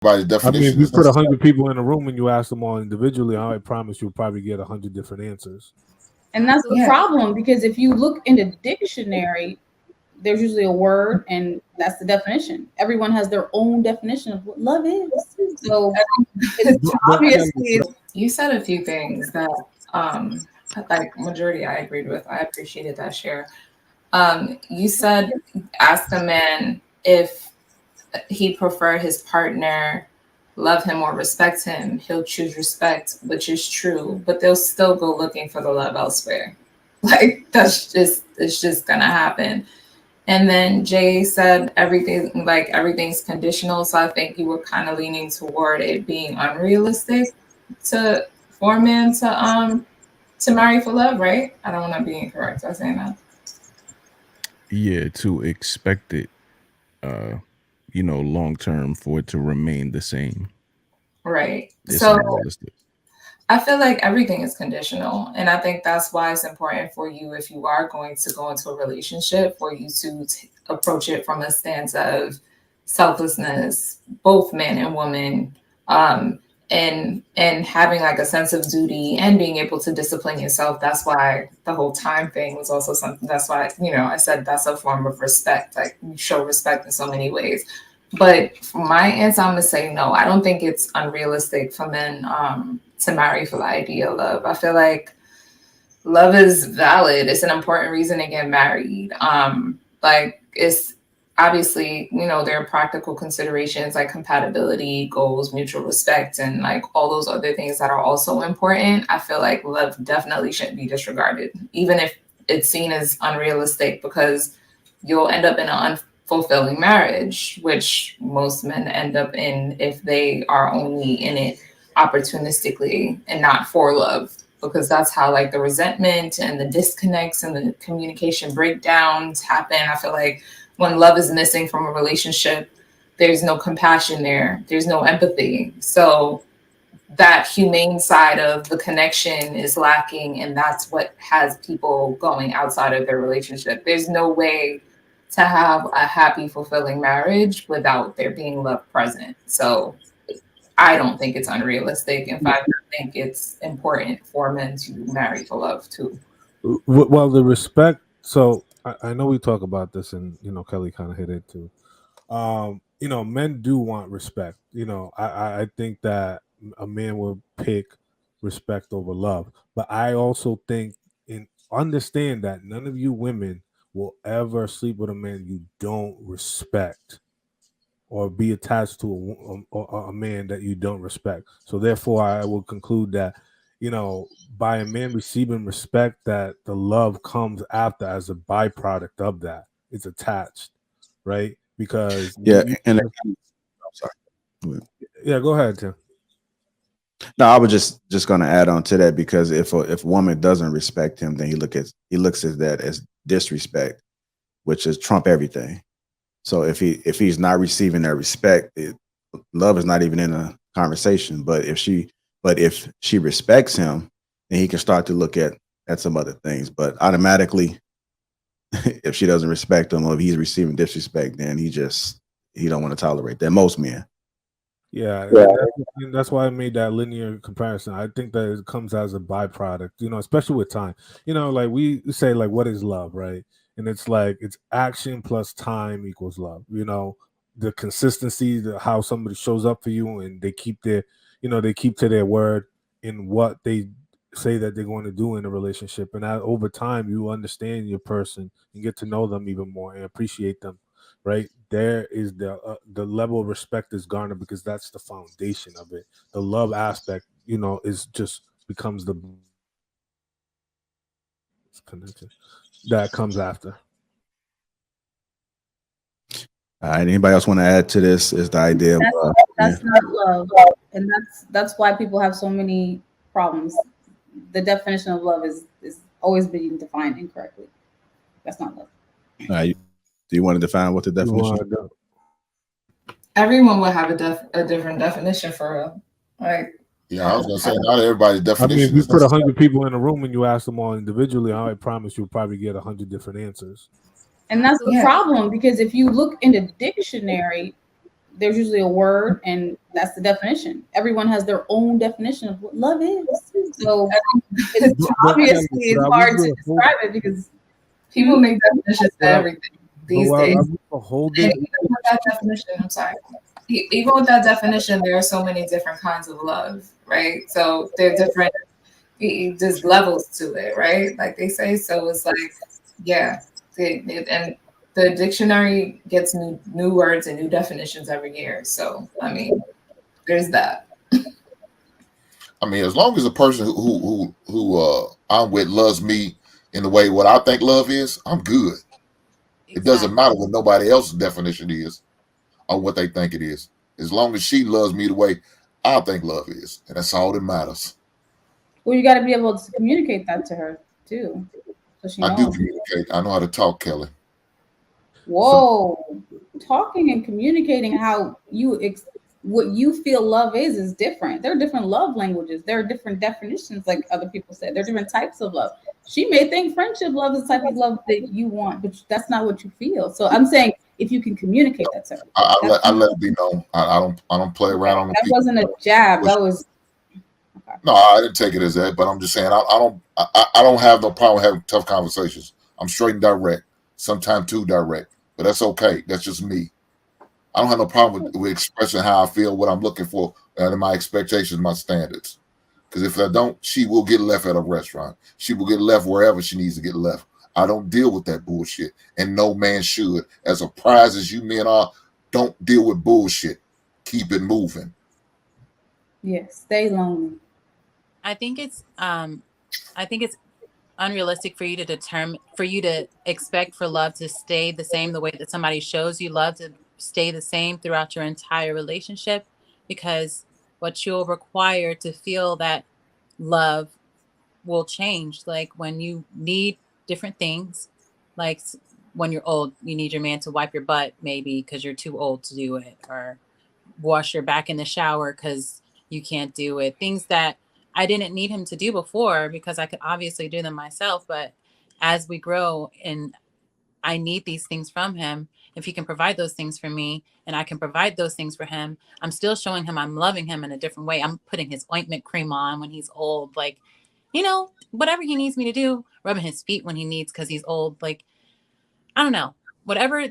By I mean, if definition you is put necessary. 100 people in a room and you ask them all individually, I promise you'll probably get 100 different answers. And that's the Yeah. problem, because if you look in the dictionary, there's usually a word and that's the definition. Everyone has their own definition of what love is. So it's But Kelly, Obviously, you said a few things that, um, like majority I agreed with. I appreciated that share. You said ask a man if he prefer his partner love him or respect him. He'll choose respect, which is true, but they'll still go looking for the love elsewhere. Like it's just gonna happen. And then Jay said everything, like everything's conditional. So I think you were kind of leaning toward it being unrealistic to for a man to marry for love, right? I don't want to be incorrect by saying that. Yeah, to expect it, uh, long term for it to remain the same. Right. It's So unrealistic. I feel like everything is conditional. And I think that's why it's important for you, if you are going to go into a relationship, for you to approach it from a stance of selflessness, both man and woman, um, and having like a sense of duty and being able to discipline yourself. That's why the whole time thing was also something. That's why, I said that's a form of respect. Like you show respect in so many ways. But for my answer, I'm gonna say no. I don't think it's unrealistic for men to marry for the idea of love. I feel like love is valid. It's an important reason to get married. Like it's obviously, there are practical considerations like compatibility, goals, mutual respect, and like all those other things that are also important. I feel like love definitely shouldn't be disregarded, even if it's seen as unrealistic, because you'll end up in an unfulfilling marriage, which most men end up in if they are only in it opportunistically and not for love, because that's how like the resentment and the disconnects and the communication breakdowns happen. I feel like when love is missing from a relationship, there's no compassion there, there's no empathy. So that humane side of the connection is lacking, and that's what has people going outside of their relationship. There's no way to have a happy, fulfilling marriage without there being love present. So I don't think it's unrealistic. In fact, I think it's important for men to marry for love too. well, the respect. So I know we talk about this, and Kelly kind of hit it too. Men do want respect. I think that a man will pick respect over love, but I also think and understand that none of you women will ever sleep with a man you don't respect, or be attached to a man that you don't respect. So therefore, I will conclude that by a man receiving respect, that the love comes after as a byproduct of that. It's attached, right? Because Yeah, and I'm sorry. yeah, go ahead, Tim. No, I was just going to add on to that, because if a woman doesn't respect him, then he looks at that as disrespect, which is trump everything. So if he's not receiving that respect, love is not even in a conversation. But if she respects him, then he can start to look at some other things. But automatically, if she doesn't respect him, or if he's receiving disrespect, then he don't want to tolerate that. Most men. Yeah, that's why I made that linear comparison. I think that it comes as a byproduct, especially with time. Like we say, like, what is love, right? And it's like it's action plus time equals love. The consistency, how somebody shows up for you, and they keep to their word in what they say that they're going to do in a relationship. And that over time, you understand your person and get to know them even more and appreciate them, right? There is the level of respect is garnered, because that's the foundation of it. The love aspect, is just becomes the connection that comes after. All right. Anybody else want to add to this? Is the idea of that's yeah. that's not love, and that's why people have so many problems. The definition of love is always being defined incorrectly. That's not love. Do you want to define what the You definition? want to Everyone will have a different definition for real. Like, Yeah, I was gonna say not everybody's I mean, definition if you is put necessary. 100 people in a room and you ask them all individually, I promise you'll probably get 100 different answers. And that's the yeah, problem, because if you look in the dictionary, there's usually a word, and that's the definition. Everyone has their own definition of what love is. So it's obviously it's hard to describe it because people make definitions for everything these days. And even with that definition, I'm sorry. Even with that definition, there are so many different kinds of love, right? So there are different, there's levels to it, right? Like they say. So it's like, yeah, and the dictionary gets new words and new definitions every year. So I mean, there's that. I mean, as long as the person who I'm with loves me in the way what I think love is, I'm good. Exactly. It doesn't matter what nobody else's definition is or what they think it is. As long as she loves me the way I think love is, and that's all that matters. Well, you got to be able to communicate that to her too, so she knows. I do communicate. I know how to talk, Kelly. Whoa, talking and communicating how what you feel love is different. There are different love languages. There are different definitions, like other people said. There are different types of love. She may think friendship love is the type of love that you want, but that's not what you feel. So I'm saying if you can communicate that to her, I let it be known. I don't play around. That wasn't a jab. That was. Okay. No, I didn't take it as that, but I'm just saying I don't have no problem having tough conversations. I'm straight and direct, sometimes too direct, but that's okay. That's just me. I don't have no problem with expressing how I feel, what I'm looking for, and my expectations, my standards. Because if I don't, she will get left at a restaurant. She will get left wherever she needs to get left. I don't deal with that bullshit, and no man should. As a prize as you men are, don't deal with bullshit. Keep it moving. Yes, stay lonely. I think it's unrealistic for you to expect for love to stay the same the way that somebody shows you love to stay the same throughout your entire relationship, because what you'll require to feel that love will change. Like when you need different things, like when you're old, you need your man to wipe your butt maybe because you're too old to do it, or wash your back in the shower because you can't do it. Things that I didn't need him to do before because I could obviously do them myself. But as we grow and I need these things from him, if he can provide those things for me and I can provide those things for him, I'm still showing him I'm loving him in a different way. I'm putting his ointment cream on when he's old, like, whatever he needs me to do, rubbing his feet when he needs because he's old. Like, I don't know, whatever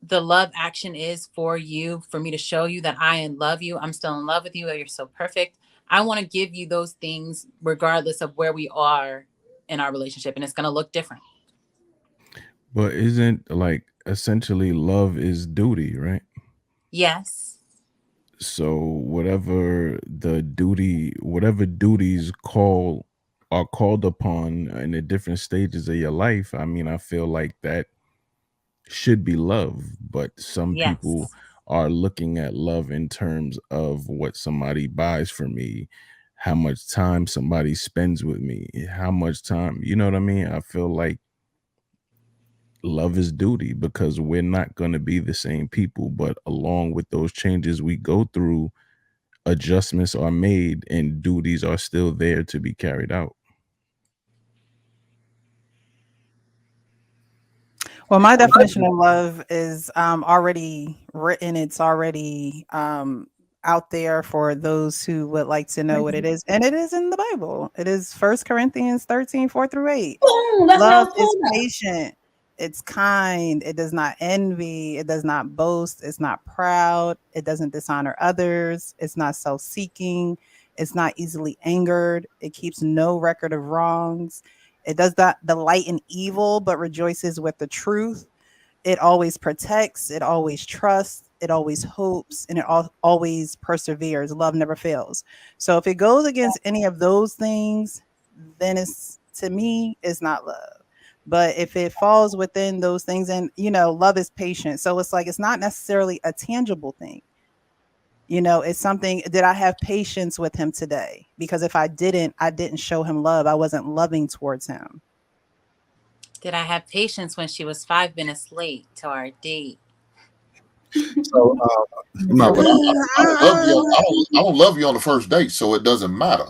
the love action is for you, for me to show you that I love you, I'm still in love with you, you're so perfect. I want to give you those things regardless of where we are in our relationship, and it's going to look different. But isn't like essentially love is duty, right? Yes. So whatever duties are called upon in the different stages of your life, I mean, I feel like that should be love. But some people are looking at love in terms of what somebody buys for me, how much time somebody spends with me, how much time, you know what I mean? I feel like love is duty because we're not going to be the same people, but along with those changes we go through, adjustments are made and duties are still there to be carried out. Well, my definition of love is already written. It's already out there for those who would like to know what it is. And it is in the Bible. It is 1 Corinthians 13, 4-8. Love is patient. It's kind. It does not envy. It does not boast. It's not proud. It doesn't dishonor others. It's not self-seeking. It's not easily angered. It keeps no record of wrongs. It does not delight in evil, but rejoices with the truth. It always protects. It always trusts. It always hopes. And it always perseveres. Love never fails. So if it goes against any of those things, then to me, it's not love. But if it falls within those things, and, love is patient. So it's like, it's not necessarily a tangible thing. It's something. Did I have patience with him today? Because if I didn't show him love. I wasn't loving towards him. Did I have patience when she was 5 minutes late to our date? So no, but I don't love you on the first date, so it doesn't matter.